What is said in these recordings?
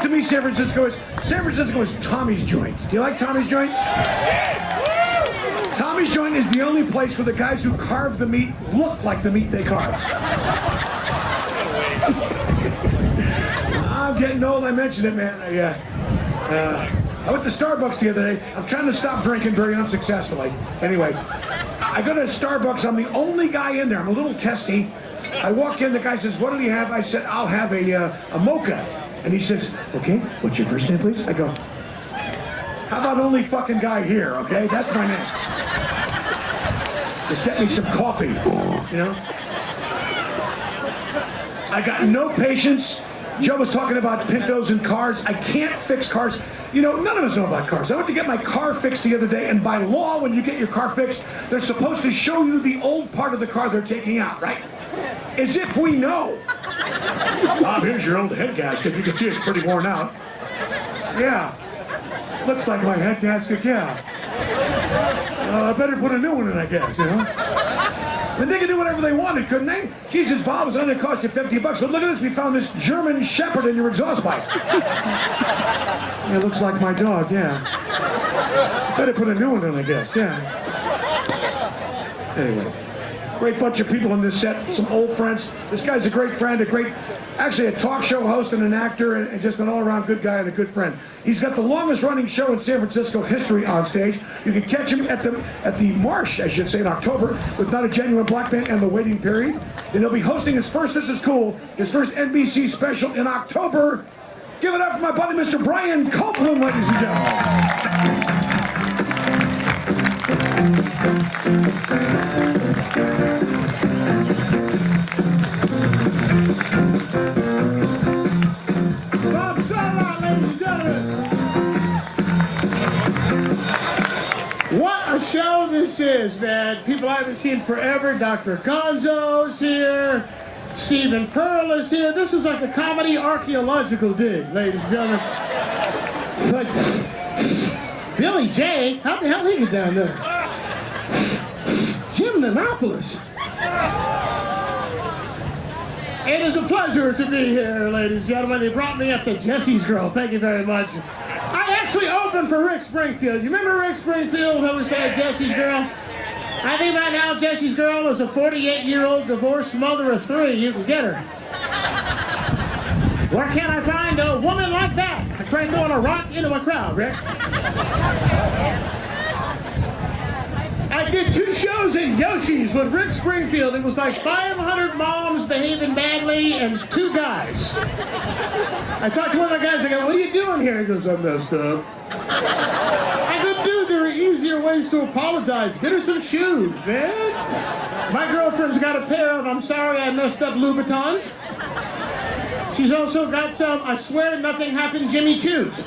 to me, San Francisco is Tommy's Joint. Do you like Tommy's Joint? Tommy's Joint is the only place where the guys who carve the meat look like the meat they carve. I'm getting old, I mentioned it, man. I went to Starbucks the other day. I'm trying to stop drinking very unsuccessfully. Anyway, I go to Starbucks. I'm the only guy in there. I'm a little testy. I walk in, the guy says, what do you have? I said, I'll have a mocha. And he says, okay, what's your first name, please? I go, how about only fucking guy here, okay? That's my name. Just get me some coffee, you know? I got no patience. Joe was talking about Pintos and cars. I can't fix cars. You know, none of us know about cars. I went to get my car fixed the other day, and by law, when you get your car fixed, they're supposed to show you the old part of the car they're taking out, right? As if we know. Bob, here's your old head gasket. You can see it's pretty worn out. Yeah. Looks like my head gasket, yeah. I better put a new one in, I guess, you know? And they could do whatever they wanted, couldn't they? Jesus, Bob, it's only cost you $50, but look at this, we found this German Shepherd in your exhaust pipe. Yeah, looks like my dog, yeah. Better put a new one in, I guess, yeah. Anyway, great bunch of people on this set, some old friends. This guy's a great friend, actually a talk show host and an actor, and just an all-around good guy and a good friend. He's got the longest running show in San Francisco history on stage. You can catch him at the Marsh, I should say, in October with Not a Genuine Black Man and The Waiting Period. And he'll be hosting his first, this is cool, his first NBC special in October. Give it up for my buddy, Mr. Brian Copeland, ladies and gentlemen. What a show this is, man. People I haven't seen forever. Dr. Gonzo's here. Stephen Pearl is here. This is like a comedy archaeological dig, ladies and gentlemen. But Billy J, how the hell did he get down there? Jim Nanopolis. It is a pleasure to be here, ladies and gentlemen. They brought me up to Jesse's Girl. Thank you very much. I actually opened for Rick Springfield. You remember Rick Springfield, who was at Jesse's Girl? I think right now Jesse's Girl is a 48-year-old divorced mother of 3. You can get her. Where can I find a woman like that? I tried throwing a rock into a crowd, Rick. I did 2 shows at Yoshi's with Rick Springfield. It was like 500 moms behaving badly and 2 guys. I talked to one of the guys, I go, what are you doing here? He goes, I messed up. I go, dude, there are easier ways to apologize. Get her some shoes, man. My girlfriend's got a pair of, I'm sorry I messed up Louboutins. She's also got some, I swear nothing happened, Jimmy Choos.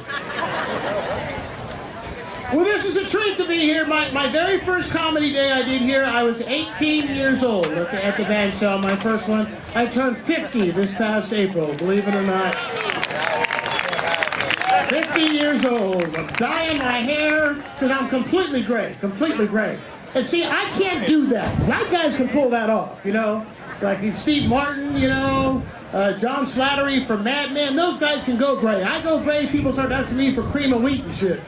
Well, this is a treat to be here. My very first comedy day I did here, I was 18 years old at the band show, my first one. I turned 50 this past April, believe it or not. 50 years old. I'm dyeing my hair because I'm completely gray, completely gray. And see, I can't do that. Black guys can pull that off, you know? Like Steve Martin, you know, John Slattery from Mad Men. Those guys can go gray. I go gray, people start asking me for cream of wheat and shit.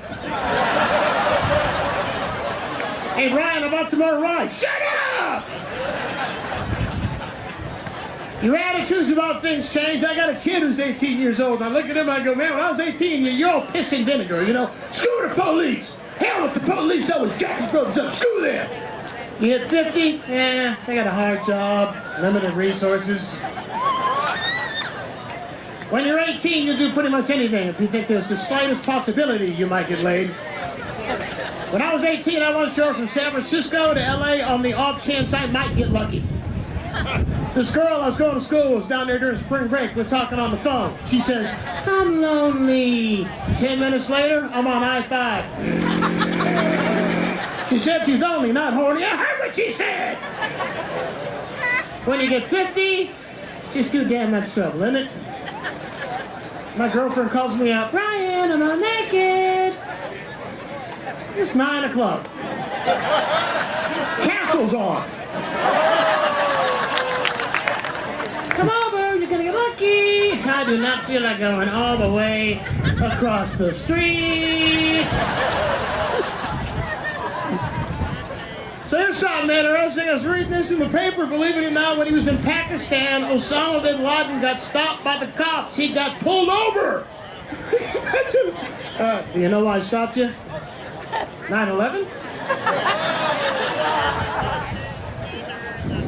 Hey, Ryan, I bought some more rye. Shut up! Your attitudes about things change. I got a kid who's 18 years old. I look at him and I go, man, when I was 18, you're all piss and vinegar, you know? Screw the police! Hell with the police, that was Jack Brothers up. Screw them! You hit 50? Yeah, they got a hard job, limited resources. When you're 18, you do pretty much anything if you think there's the slightest possibility you might get laid. When I was 18, I went ashore from San Francisco to LA on the off chance I might get lucky. This girl I was going to school was down there during spring break. We're talking on the phone. She says, I'm lonely. 10 minutes later, I'm on I-5. She said she's lonely, not horny. I heard what she said. When you get 50, she's too damn much trouble, isn't it? My girlfriend calls me out, Brian, I'm not naked. It's 9 o'clock. Castle's on. Come over, you're gonna get lucky. I I do not feel like going all the way across the street. So here's something interesting. I was reading this in the paper. Believe it or not, when he was in Pakistan, Osama bin Laden got stopped by the cops. He got pulled over. Do you know why I stopped you? 9/11?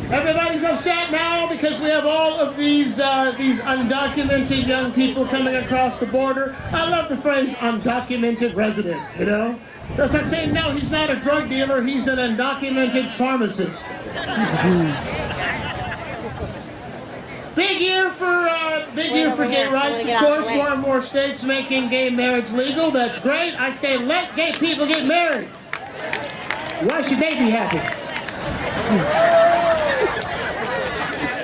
Everybody's upset now because we have all of these undocumented young people coming across the border. I love the phrase undocumented resident, you know? That's like saying, no, he's not a drug dealer, he's an undocumented pharmacist. Big year for gay rights, of course. More and more states making gay marriage legal. That's great. I say let gay people get married. Why should they be happy?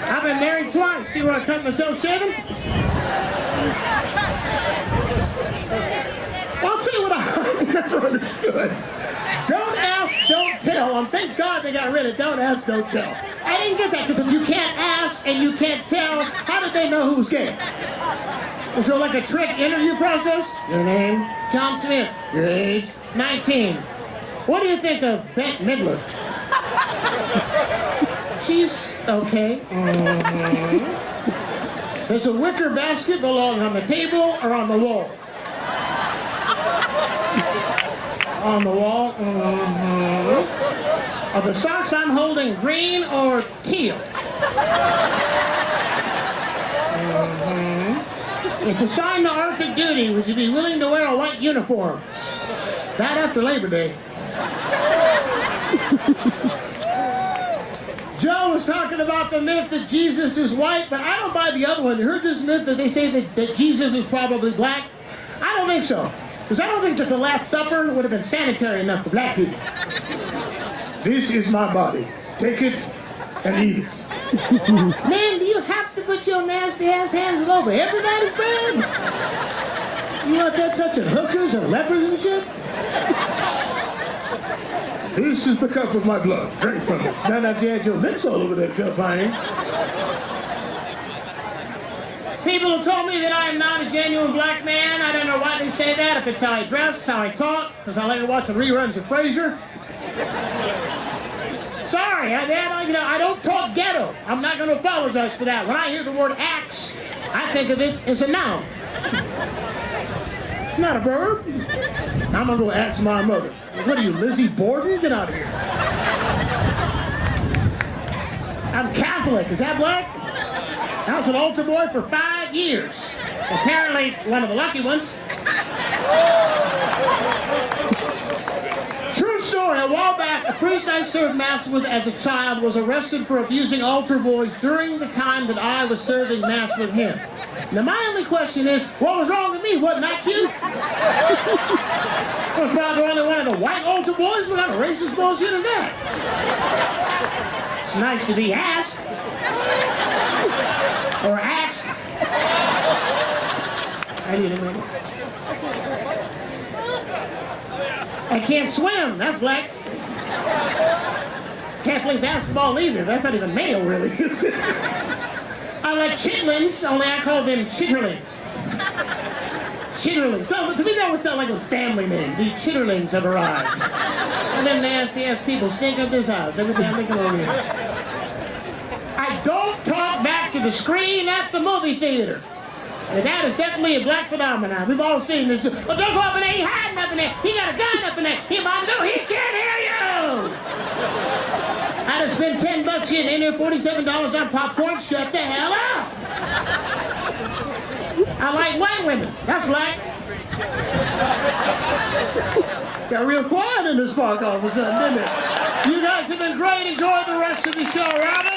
I've been married twice. See where I cut myself shaving? I'll tell you what I never understood. Don't ask, don't tell. Thank God they got rid of don't ask, don't tell. I didn't get that, because if you can't ask and you can't tell, how did they know who was gay? Was there like a trick interview process? Your name? John Smith. Your age? 19. What do you think of Bette Midler? She's okay. Does a wicker basket belong on the table or on the wall? On the wall. Are the socks I'm holding green or teal? If assigned to Arctic duty, would you be willing to wear a white uniform? That after Labor Day. Joe was talking about the myth that Jesus is white, but I don't buy the other one. You heard this myth that they say that Jesus is probably black? I don't think so. Because I don't think that the Last Supper would have been sanitary enough for black people. This is my body. Take it and eat it. Man, do you have to put your nasty ass hands all over everybody's bread? You out there touching hookers and lepers and shit? This is the cup of my blood. Drink from it. It's not after you had your lips all over that cup, I ain't. People have told me that I am not a genuine black man. I don't know why they say that. If it's how I dress, how I talk, because I like to watch the reruns of Frasier. Sorry, I don't talk ghetto. I'm not going to apologize for that. When I hear the word axe, I think of it as a noun. It's not a verb. I'm going to go axe my mother. What are you, Lizzie Borden? Get out of here. I'm Catholic. Is that black? I was an altar boy for 5 years. Apparently, one of the lucky ones. True story. A while back, a priest I served Mass with as a child was arrested for abusing altar boys during the time that I was serving Mass with him. Now, my only question is, what was wrong with me? Wasn't I cute? Was probably only one of the white altar boys? What kind of racist bullshit is that? It's nice to be asked. Or axed. I need a minute. I can't swim. That's black. Can't play basketball either. That's not even male, really. I like chitlins, only I call them chitterlings. Chitterlings. So, to me, that would sound like it was family name. The chitterlings have arrived. And them nasty-ass people stink up this house every time they come over here. I don't talk back to the screen at the movie theater. And that is definitely a black phenomenon. We've all seen this. Well, don't go up in there. He hiding up in there. He got a gun up in there. He about to go. He can't hear you. I just spent $10 here and in there $47 on popcorn. Shut the hell up. I like white women. That's black. Got real quiet in this park all of a sudden, didn't it? You guys have been great. Enjoy the rest of the show, Robert.